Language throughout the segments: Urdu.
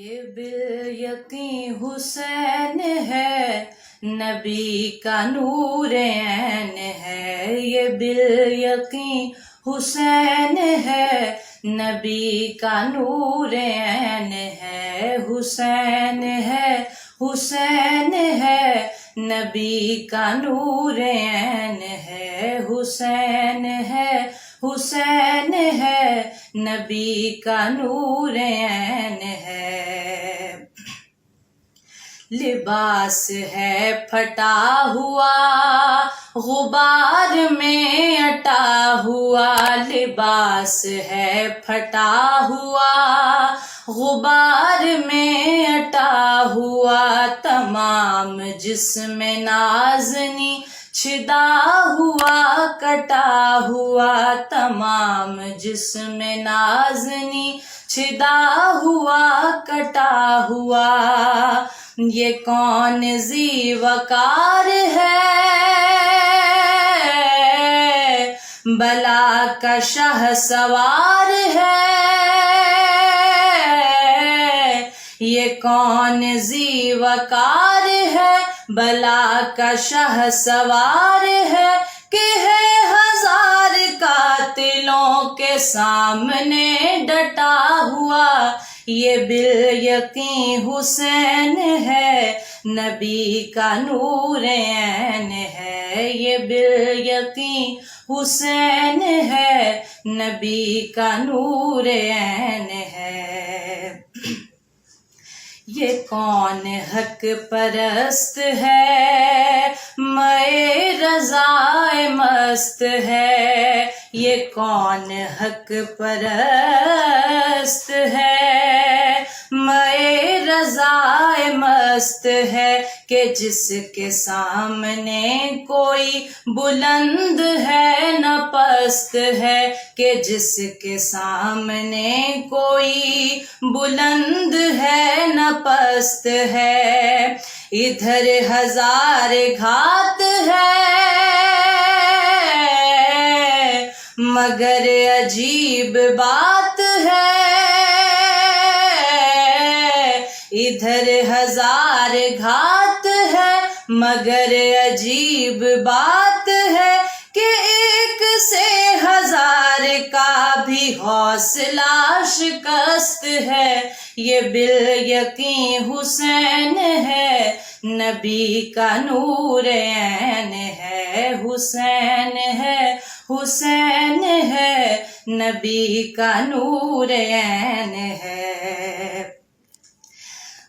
یہ بالیقین حسین ہے، نبی کا نور عین ہے۔ یہ بالیقین حسین ہے، نبی کا نور عین ہے۔ حسین ہے، حسین ہے، نبی کا نور عین ہے۔ حسین ہے، حسین ہے، نبی کا نور عین ہے۔ لباس ہے پھٹا ہوا، غبار میں اٹا ہوا۔ لباس ہے پھٹا ہوا، غبار میں اٹا ہوا۔ تمام جسم نازنی چھدا ہوا، کٹا ہوا۔ تمام جسم نازنی چھدا ہوا، کٹا ہوا۔ یہ کون ذی وقار ہے، بلا کا شہ سوار ہے۔ یہ کون ذی وقار ہے، بلا کا شہ سوار ہے، کہ ہے ہزار قاتلوں کے سامنے ڈٹا ہوا۔ یہ بالیقین حسین ہے، نبی کا نور عین ہے۔ یہ بالیقین حسین ہے، نبی کا نور عین ہے۔ یہ کون حق پرست ہے، مے رضا مست ہے۔ یہ کون حق پرست ہے، مے رضا مست ہے، کہ جس کے سامنے کوئی بلند ہے نہ پست ہے۔ کہ جس کے سامنے کوئی بلند ہے نہ پست ہے۔ ادھر ہزار گھات ہے، مگر عجیب بات ہے۔ ادھر ہزار گھات ہے، مگر عجیب بات ہے، کہ ایک سے ہزار کا بھی حوصلہ شکست ہے۔ یہ بالیقین حسین ہے، نبی کا نور عین ہے۔ حسین ہے، حسین ہے، نبی کا نور عین ہے۔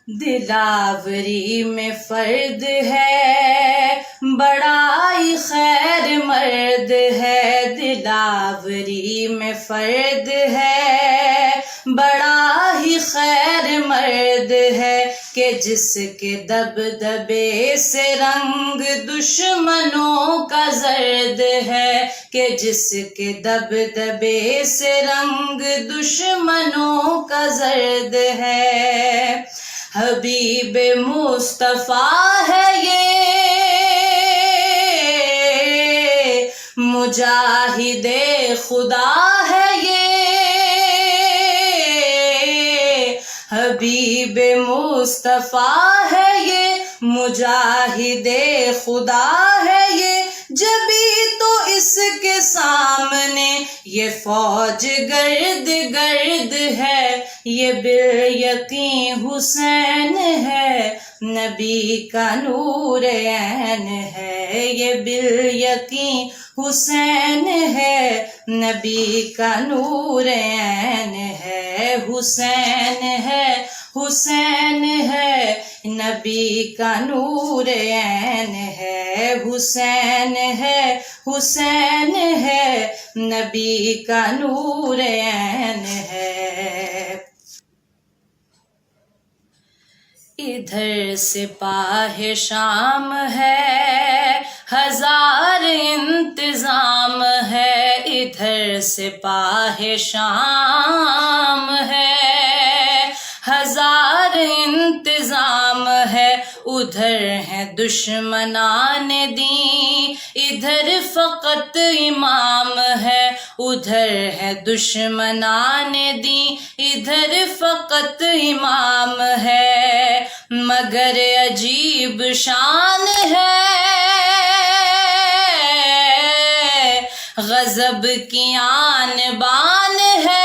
دلاوری میں فرد ہے، بڑا ہی خیر مرد ہے۔ دلاوری میں فرد ہے، بڑا ہی خیر مرد ہے، کہ جس کے دبدبے سے رنگ دشمنوں کا زرد ہے۔ کہ جس کے دبدبے سے رنگ دشمنوں کا زرد ہے۔ حبیب مصطفیٰ ہے یہ، مجاہد خدا ہے یہ۔ حبیب مصطفیٰ ہے یہ، مجاہد خدا ہے یہ۔ جبھی تو اس کے سامنے یہ فوج گرد گرد ہے۔ یہ بالیقین حسین ہے، نبی کا نور عین ہے۔ یہ بالیقین حسین ہے، نبی کا نور عین ہے۔ حسین ہے، حسین ہے، نبی کا نور عین ہے۔ حسین ہے، حسین ہے، نبی کا نور عین ہے۔ ادھر سپاہ شام ہے، ہزار انتظام ہے۔ ادھر سپاہ شام ہے، ہزار انتظام ہے۔ ادھر ہیں دشمنان دین ادھر فقط امام ہے، ادھر ہے دشمنان دین ادھر فقط امام ہے، مگر عجیب شان ہے غضب کی آن بان ہے،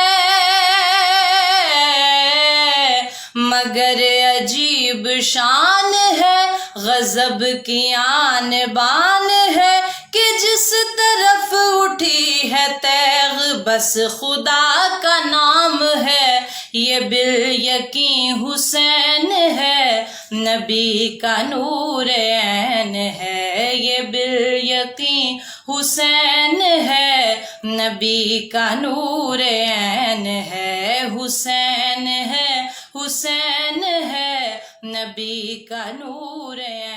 مگر عجیب شان ہے غضب کی آن بان ہے، کہ جس طرف اٹھی ہے تیغ بس خدا کا نام ہے، یہ بالیقین حسین ہے نبی کا نور عین ہے، یہ بالیقین حسین ہے نبی کا نور عین ہے، حسین ہے، حسین ہے نبی کا نور عین